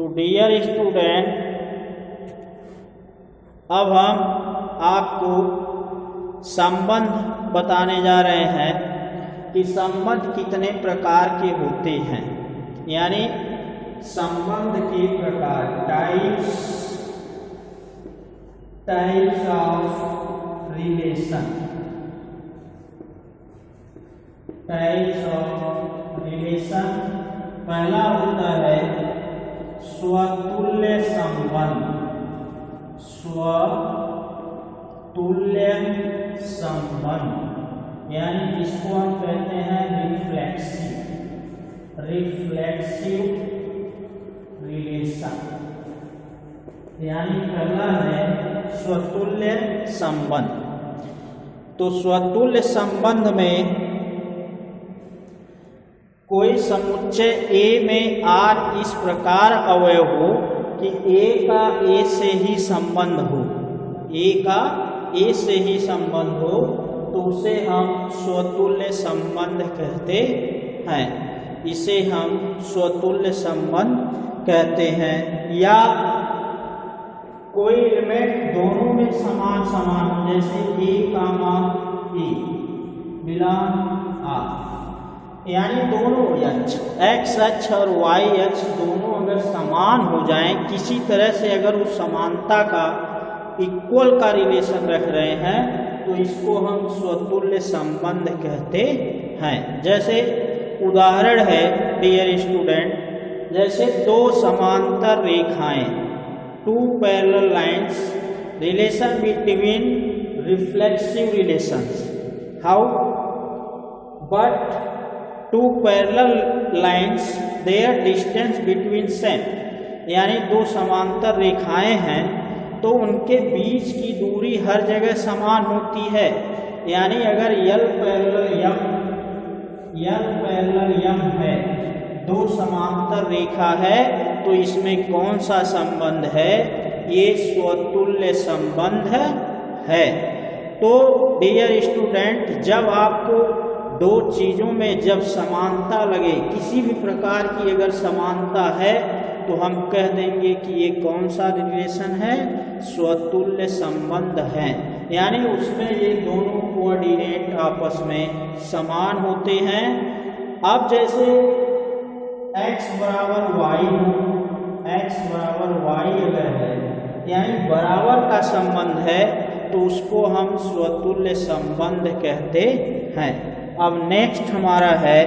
तो dear student, अब हम आपको संबंध बताने जा रहे हैं कि संबंध कितने प्रकार के होते हैं, यानी संबंध के प्रकार, टाइप्स ऑफ रिलेशन। पहला होता है स्वतुल्य संबंध। स्वतुल्य संबंध यानी जिसको हम कहते हैं रिफ्लेक्सिव रिलेशन, यानी पहला है स्वतुल्य संबंध। तो स्वतुल्य संबंध में कोई समुच्चय A में R इस प्रकार अवयव हो कि A का A से ही संबंध हो, A का A से ही संबंध हो, तो उसे हम स्वतुल्य संबंध कहते हैं। इसे हम स्वतुल्य संबंध कहते हैं। या कोई एलिमेंट दोनों में समान हो, जैसे A, A बिलोंग R, यानी दोनों x अक्ष और y अक्ष दोनों अगर समान हो जाएं, किसी तरह से अगर उस समानता का इक्वल का रिलेशन रख रहे हैं, तो इसको हम स्वतुल्य संबंध कहते हैं। जैसे उदाहरण है डियर स्टूडेंट, जैसे दो समांतर रेखाएं, two parallel lines, relation between reflexive relations. How? But two parallel lines their distance between same, यानी दो समांतर रेखाएं हैं तो उनके बीच की दूरी हर जगह समान होती है। यानी अगर L पैरेलल M है, दो समांतर रेखा है, तो इसमें कौन सा संबंध है? ये स्वतुल्य संबंध है। तो डियर स्टूडेंट, जब आपको दो चीज़ों में जब समानता लगे, किसी भी प्रकार की अगर समानता है, तो हम कह देंगे कि ये कौन सा रिलेशन है? स्वतुल्य संबंध है। यानी उसमें ये दोनों कोऑर्डिनेट आपस में समान होते हैं। अब जैसे x बराबर y हो, x बराबर y अगर है, यानी बराबर का संबंध है, तो उसको हम स्वतुल्य संबंध कहते हैं। अब नेक्स्ट हमारा है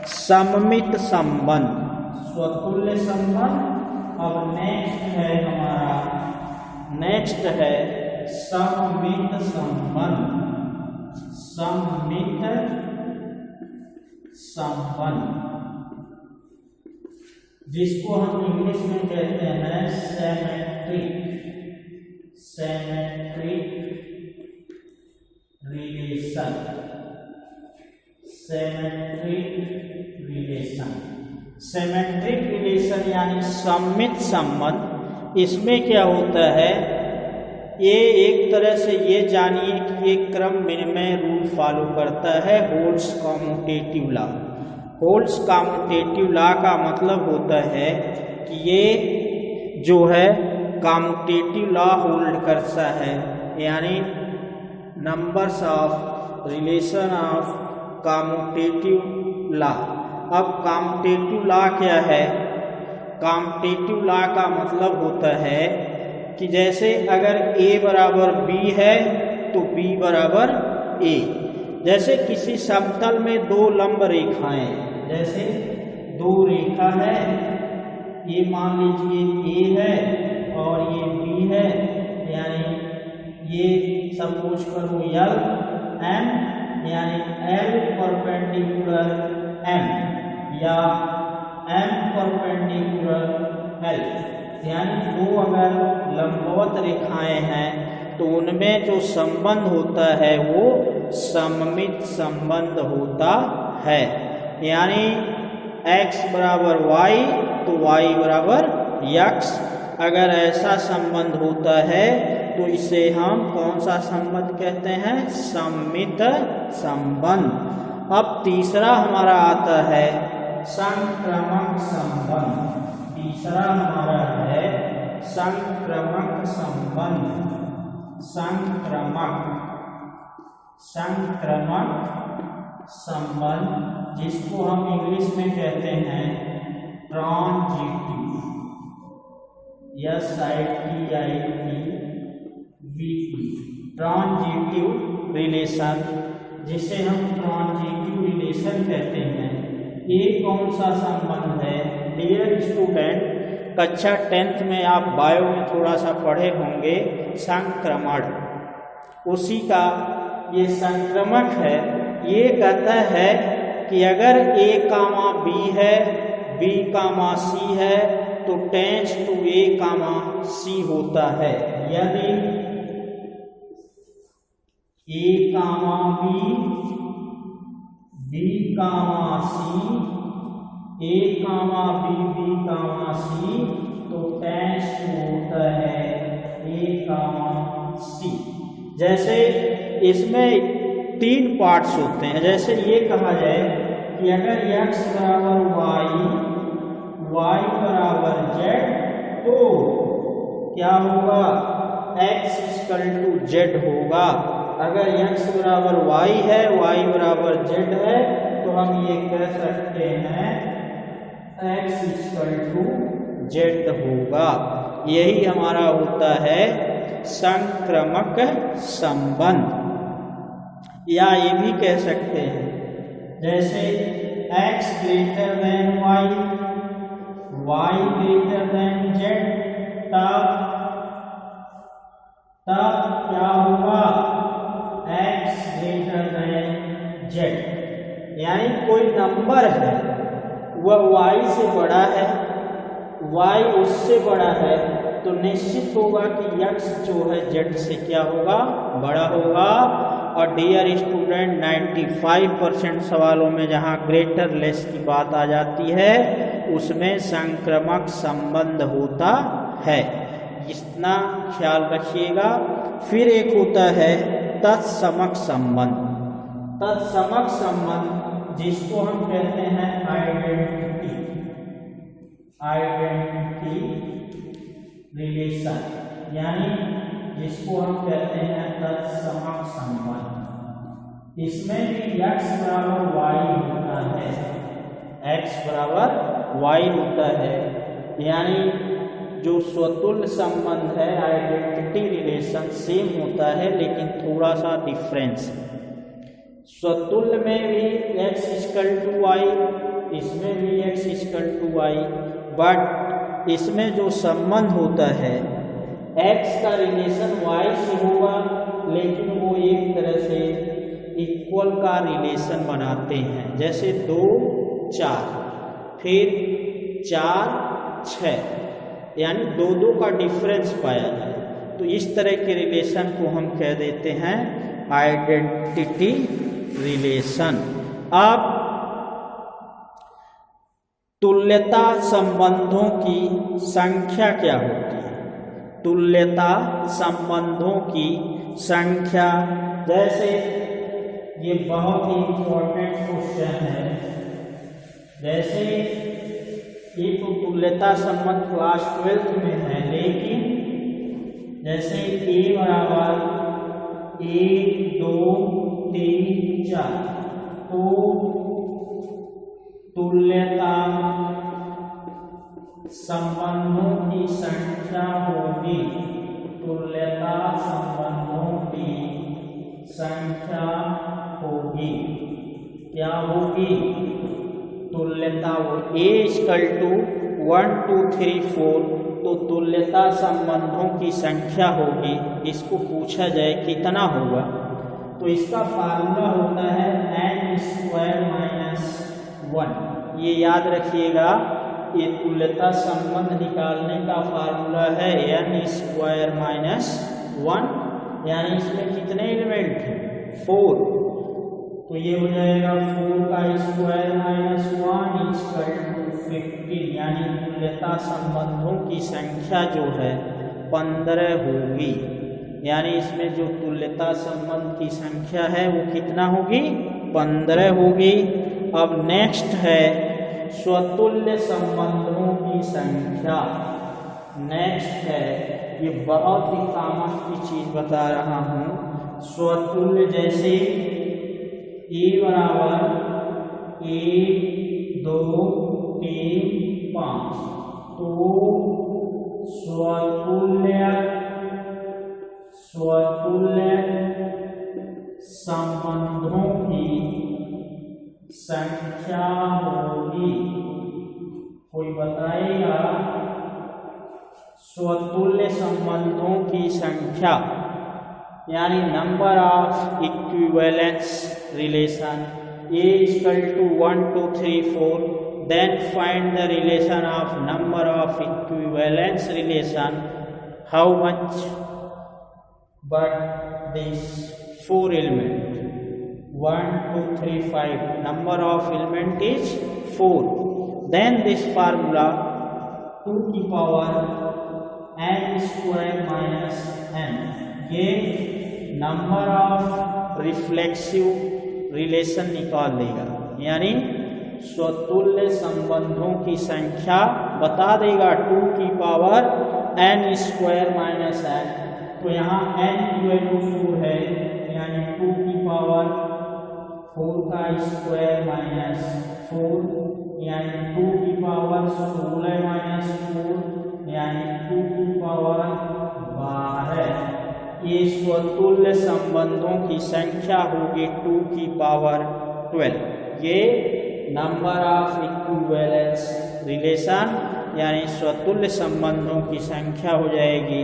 सममित संबंध, स्वतुल्य संबंध। अब नेक्स्ट है सममित संबंध। जिसको हम इंग्लिश में कहते हैं सेमेट्रिक रिलेशन यानी सममित संबंध। इसमें क्या होता है? ये एक तरह से ये जानिए कि ये क्रम विनिमय रूल फॉलो करता है, holes commutative law. Holes commutative law का मतलब होता है कि ये जो है कम्यूटेटिव लॉ होल्ड करता है, यानी numbers of relation of commutative law. अब कम्यूटेटिव लॉ क्या है? कम्यूटेटिव लॉ का मतलब होता है कि जैसे अगर A बराबर B है तो B बराबर A। जैसे किसी समतल में दो लंब रेखाएं, जैसे दो रेखा है, ये मान लीजिए A है और ये B है, यानी ये सपोज करो L M, यानी L परपेंडिकुलर M या M परपेंडिकुलर L, यानी दो अगर लंबवत रेखाएं हैं तो उनमें जो संबंध होता है वो सममित संबंध होता है। यानी x बराबर y तो y बराबर x। अगर ऐसा संबंध होता है तो इसे हम कौन सा संबंध कहते हैं? सममित संबंध। अब तीसरा हमारा आता है संक्रामक संबंध। तीसरा हमारा है संक्रमक संबंध। संक्रमक संबंध जिसको हम इंग्लिश में कहते हैं ट्रांजिटिव, ट्रांजिटिव रिलेशन, जिसे हम ट्रांजिटिव रिलेशन कहते हैं। ये कौन सा संबंध है? डियर स्टूडेंट, कक्षा 10th में आप बायो में थोड़ा सा पढ़े होंगे संक्रमण, उसी का ये संक्रमक है। ये कहता है कि अगर A, B है, B, C है तो टेंस टू A, C होता है। यदि A, B, B, C, A, B, C तो टेंस टू होता है A, C। जैसे इसमें 3 पार्ट्स होते हैं। जैसे ये कहा जाए कि अगर x बराबर y बराबर z तो क्या होगा? x = z होगा। अगर x बराबर y है, y बराबर z है तो हम ये कह सकते हैं x = z होगा। यही हमारा होता है संक्रमक संबंध। या ये भी कह सकते हैं जैसे x > y, y > z, तब क्या होगा? x > z। यानी कोई नंबर है वह y से बड़ा है, y उससे बड़ा है तो निश्चित होगा कि x जो है z से क्या होगा? बड़ा होगा। और डियर स्टूडेंट, 95% सवालों में जहाँ ग्रेटर लेस की बात आ जाती है उसमें संक्रमक संबंध होता है, इतना ख्याल रखिएगा। फिर एक होता है तत्समक संबंध। तत्समक संबंध जिसको हम कहते हैं आइडेंटिटी रिलेशन, यानी जिसको हम कहते हैं तत्समक संबंध। इसमें भी x बराबर y होता है, x बराबर y होता है। यानी जो स्वतुल्य संबंध है, आइडेंटिटी रिलेशन सेम होता है लेकिन थोड़ा सा डिफरेंस। स्वतुल्य में भी x = y, इसमें भी x = y, बट इसमें जो संबंध होता है x का रिलेशन y से होगा लेकिन वो एक तरह से इक्वल का रिलेशन बनाते हैं। जैसे 2, 4, फिर 4, 6, यानी 2 का डिफरेंस पाया जाए तो इस तरह के रिलेशन को हम कह देते हैं आइडेंटिटी रिलेशन। अब तुल्यता संबंधों की संख्या क्या होती है? तुल्यता संबंधों की संख्या, जैसे ये बहुत ही इम्पोर्टेंट क्वेश्चन है। जैसे ये तो तुल्यता संबंध क्लास 12th में है, लेकिन जैसे A बराबर 1, 2, 3, 4 तो तुल्यता संबंधों की संख्या होगी, तुल्यता संबंधों की संख्या होगी। क्या होगी? तुल्यता A = 1, 2, 3, 4 तो तुल्यता संबंधों की संख्या होगी। इसको पूछा जाए कितना होगा तो इसका फार्मूला होता है n² - 1। ये याद रखिएगा, ये तुल्यता संबंध निकालने का फार्मूला है n² - 1, यानी इसमें कितने एलिमेंट हैं? 4। तो ये हो जाएगा 4 का स्क्वायर -1 = 15, यानी तुल्यता संबंधों की संख्या जो है 15 होगी। यानी इसमें जो तुल्यता संबंध की संख्या है वो कितना होगी? 15 होगी। अब नेक्स्ट है स्वतुल्य संबंधों की संख्या। नेक्स्ट है, ये बहुत ही कॉमन की चीज बता रहा हूँ, स्वतुल्य जैसे ए बराबर 1 2 3 5, तो स्वतुल्य संबंधों की संख्या होगी। कोई बताएगा स्वतुल्य संबंधों की संख्या, यानी number of equivalence relation A = 1 2 3 4, then find the relation of number of equivalence relation. How much? But this 4 element 1 2 3 5, number of element is 4. Then this formula 2 की पावर n² minus n, ये नंबर ऑफ रिफ्लेक्सिव रिलेशन निकाल देगा, यानी स्वतुल्य संबंधों की संख्या बता देगा 2 की पावर n² माइनस n। तो यहाँ n की वैल्यू 4 है, यानी 2 की पावर 4 का स्क्वायर माइनस 4, यानी 2 की पावर 16 माइनस 4, यानी 2 की पावर 12। ये स्वतुल्य संबंधों की संख्या होगी 2 की पावर 12। ये नंबर ऑफ इक्विवेलेंस रिलेशन यानी स्वतुल्य संबंधों की संख्या हो जाएगी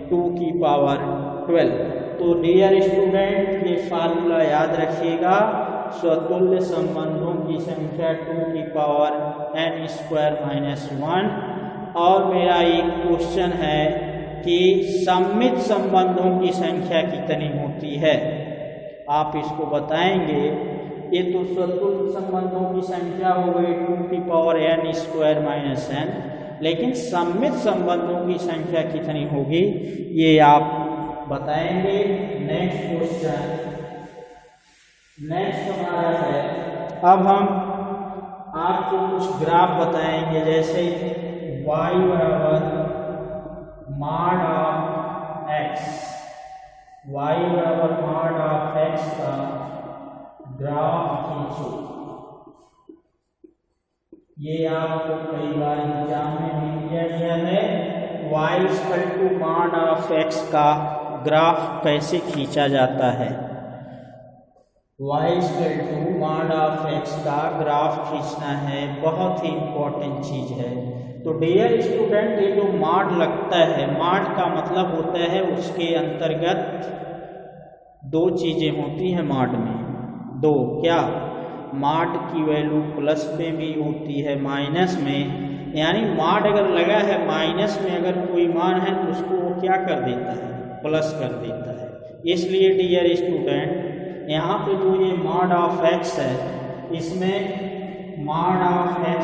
2 की पावर 12। तो डियर स्टूडेंट, ये फार्मूला याद रखिएगा, स्वतुल्य संबंधों की संख्या 2 की पावर n² माइनस 1। और मेरा एक क्वेश्चन है कि सममित संबंधों की संख्या कितनी होती है, आप इसको बताएंगे। ये तो स्वतुल्य संबंधों की संख्या हो गई 2 की पावर n² माइनस n, लेकिन सममित संबंधों की संख्या कितनी होगी ये आप बताएंगे। नेक्स्ट क्वेश्चन, नेक्स्ट हमारा है, अब हम आपको कुछ ग्राफ बताएंगे, जैसे y बराबर मॉड ऑफ x, y बराबर मॉड ऑफ x का ग्राफ खींचो। ये आपको कई बार एग्जाम में भी दिया गया है, y = मॉड ऑफ x का ग्राफ कैसे खींचा जाता है। y = मॉड ऑफ x का ग्राफ खींचना है, बहुत ही इम्पोर्टेंट चीज है। तो डियर स्टूडेंट, ये जो मॉड लगता है, मॉड का मतलब होता है उसके अंतर्गत 2 चीजें होती हैं मॉड में, 2 क्या, मॉड की वैल्यू प्लस में भी होती है माइनस में, यानी मॉड अगर लगा है माइनस में अगर कोई मान है तो उसको वो क्या कर देता है, प्लस कर देता है। इसलिए डियर स्टूडेंट, यहाँ पे जो ये मॉड ऑफ x है, इसमें मॉड ऑफ x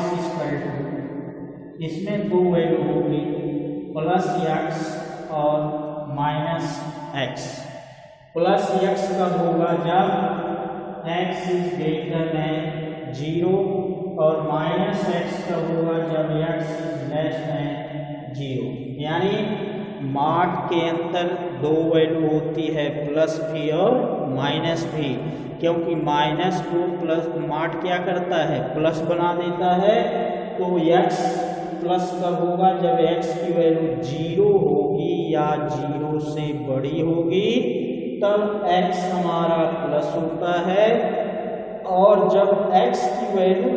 इसमें 2 वैल्यू होगी, +x और -x। प्लस x कब होगा, जब x > 0, और -x कब होगा, जब x < 0। यानी मॉड के अंदर 2 वैल्यू होती है, प्लस भी और माइनस भी, क्योंकि माइनस को प्लस मॉड क्या करता है, प्लस बना देता है। तो x प्लस कब होगा, जब x की वैल्यू 0 होगी या 0 से बड़ी होगी, तब x हमारा प्लस होता है। और जब x की वैल्यू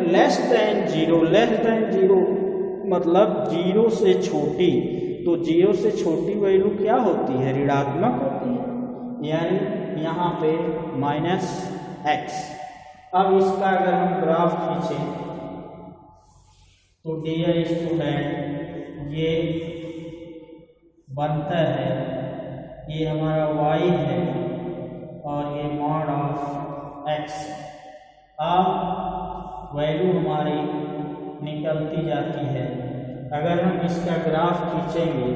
<0 मतलब 0 से छोटी, तो 0 से छोटी वैल्यू क्या होती है, ऋणात्मक होती है, यानी यहाँ पे -x। अब इसका अगर हम ग्राफ खींचें तो डियर स्टूडेंट, ये बनता है, ये हमारा y है और ये मॉड ऑफ x। अब वैल्यू हमारी निकलती जाती है। अगर हम इसका ग्राफ खींचेंगे,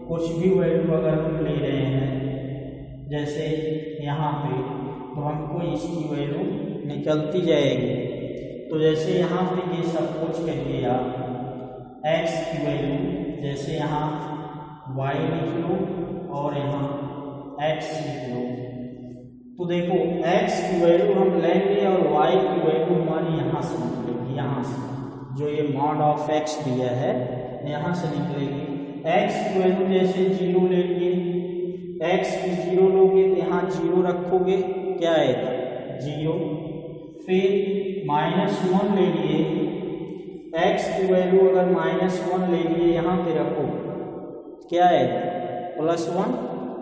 कुछ भी वैल्यू अगर हम ले रहे हैं, जैसे यहाँ पे, तो हमको इसकी वैल्यू निकलती जाएगी। तो जैसे यहाँ पे ये सब कुछ करिए आप, x की वैल्यू, जैसे यहाँ y लिख लो और यहाँ x लिख लो। तो देखो x की वैल्यू हम लेंगे और y की वैल्यू हमारी यहाँ से निकलेगी, यहाँ से जो ये मॉड ऑफ x दिया है यहाँ से निकलेगी। x की वैल्यू जैसे 0 लेंगे, x की 0 लोगे तो यहाँ 0 रखोगे, क्या आएगा 0। फिर -1 ले लिए, x की वैल्यू अगर -1 ले लिए यहाँ पे रखो, क्या आएगा +1,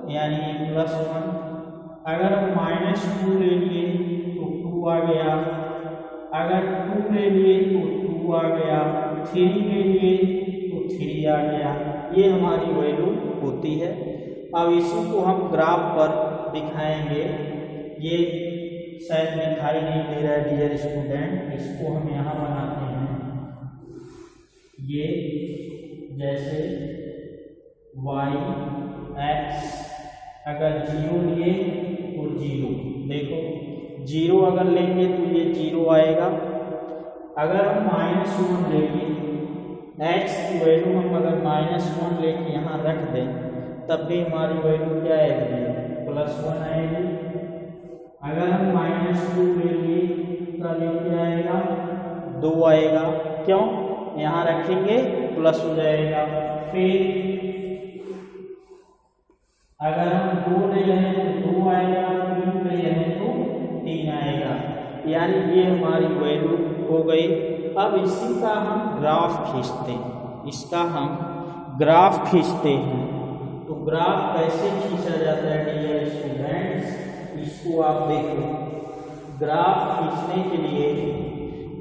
यानी +1। अगर हम -2 ले लिए तो 2 आ गया, अगर 2 ले लिए तो 2 आ गया, 3 ले लिए तो 3 आ गया। ये हमारी वैल्यू होती है। अब इसी को हम ग्राफ पर दिखाएंगे। ये शायद दिखाई नहीं दे रहा है डियर स्टूडेंट, इसको हम यहाँ बनाते हैं। ये जैसे y x अगर 0 लिए तो 0, देखो 0 अगर लेंगे तो ये 0 आएगा। अगर हम -1 लेंगे, x की वैल्यू हम अगर -1 लेके यहाँ रख दें तब भी हमारी वैल्यू क्या आएगी +1 आएगी। अगर हम -2 लेंगे तब ये क्या आएगा 2 आएगा, क्यों यहाँ रखेंगे प्लस हो जाएगा। फिर अगर हम 2 ले रहे हैं तो 2 आएगा, 3 ले रहे हैं तो 3 आएगा, यानी ये हमारी वैल्यू हो गई। अब इसी का हम ग्राफ खींचते हैं, इसका हम ग्राफ खींचते हैं। तो ग्राफ कैसे खींचा जाता है डियर स्टूडेंट्स, इसको आप देखो। ग्राफ खींचने के लिए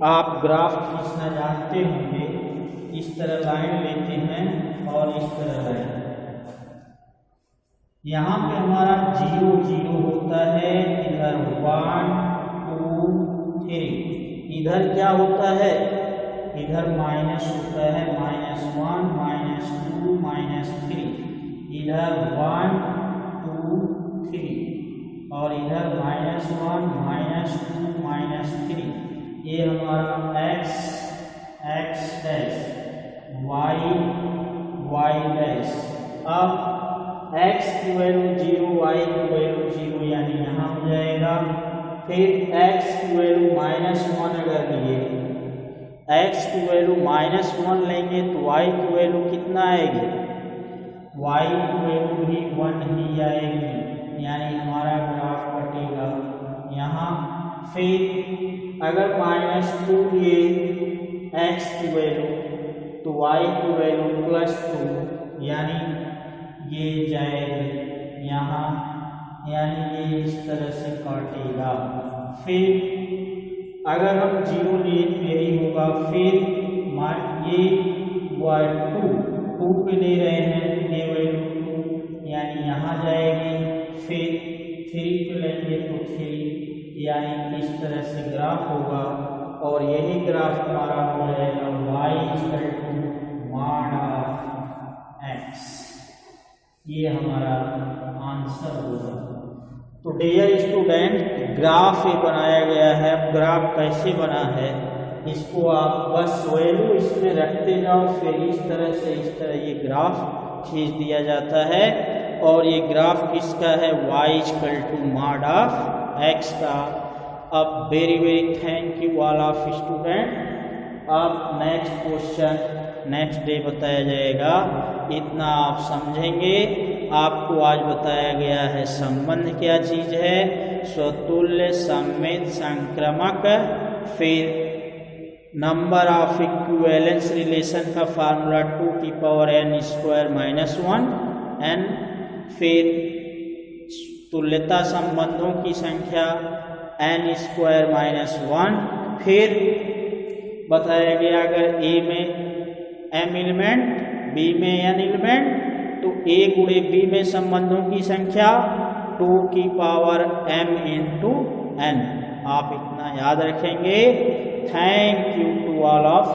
आप ग्राफ खींचना जानते होंगे। इस तरह लाइन लेते हैं और इस तरह लाइन, यहाँ पे हमारा 0 0 होता है, इधर 1 2 3, इधर क्या होता है इधर माइनस होता है, -1 -2 -3, इधर 1 2 3 और इधर -1 -2 -3। ये हमारा x x dash, y dash. अब x की वैल्यू 0, y की वैल्यू 0, यानी यहाँ हो जाएगा। फिर x की वैल्यू -1 अगर लिए, x की वैल्यू -1 लेंगे तो y की वैल्यू कितना आएगी, y की वैल्यू भी 1 ही आएगी, यानी हमारा ग्राफ कटेगा यहाँ। फिर अगर -2 लिए x की वैल्यू तो y की वैल्यू +2, यानी ये जाएगी यहाँ, यानी ये इस तरह से काटेगा। फिर अगर हम 0 लिए तो यही होगा। फिर ये y2 पे ले रहे हैं, ये वैल्यू 2, यानी यहाँ जाएगी। फिर 3 पे लेंगे तो 3, यानी इस तरह से ग्राफ होगा। और यही ग्राफ हमारा हो जाएगा y mod ऑफ x। ये हमारा आंसर होगा। तो डियर स्टूडेंट, ग्राफ ये बनाया गया है। अब ग्राफ कैसे बना है, इसको आप बस वैल्यू इसमें रखते जाओ, फिर इस तरह ये ग्राफ खींच दिया जाता है। और ये ग्राफ किसका है, y mod ऑफ x का। अब very thank you all of student. अब नेक्स्ट क्वेश्चन नेक्स्ट डे बताया जाएगा, इतना आप समझेंगे। आपको आज बताया गया है संबंध क्या चीज़ है, स्वतुल्य सममित संक्रमक। फिर नंबर ऑफ इक्विवेलेंस रिलेशन का फार्मूला 2n² - 1 n। फिर तुल्यता संबंधों की संख्या n² - 1। फिर बताया गया अगर A में m एलिमेंट, B में n एलिमेंट, तो A गुणे B में संबंधों की संख्या 2m × n। आप इतना याद रखेंगे। Thank you to all of